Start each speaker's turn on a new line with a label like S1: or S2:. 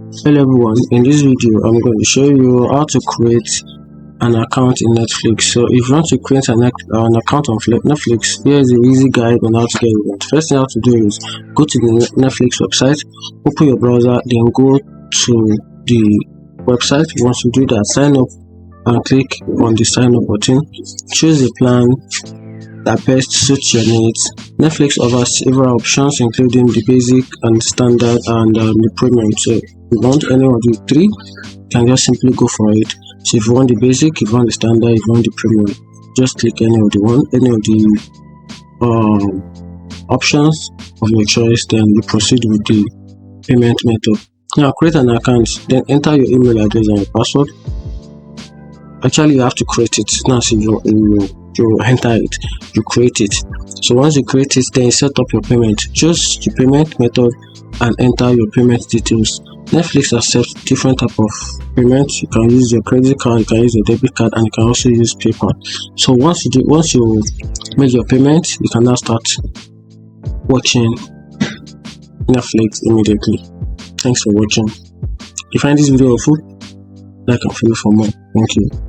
S1: Hello everyone, in this video I'm going to show you how to create an account in Netflix. So if you want to create an account on Netflix, here is the easy guide on how to get it. First thing you have to do is go to the Netflix website, open your browser, then go to the website. Once you do that, sign up and click on the sign up button. Choose the plan that best suits your needs. Netflix offers several options including the basic and standard and the premium. So if you want any of the three, you can just simply go for it. So if you want the basic, if you want the standard, if you want the premium, just click any of the options of your choice, then you proceed with the payment method. Now create an account, then enter your email address and your password. Actually you have to create it. Now so you enter it, you create it. So once you create it, then set up your payment. Choose the payment method and enter your payment details. Netflix accepts different type of payments. You can use your credit card, you can use your debit card, and you can also use PayPal. So once you make your payment, you can now start watching Netflix immediately. Thanks for watching. If you find this video helpful, like and follow for more. Thank you.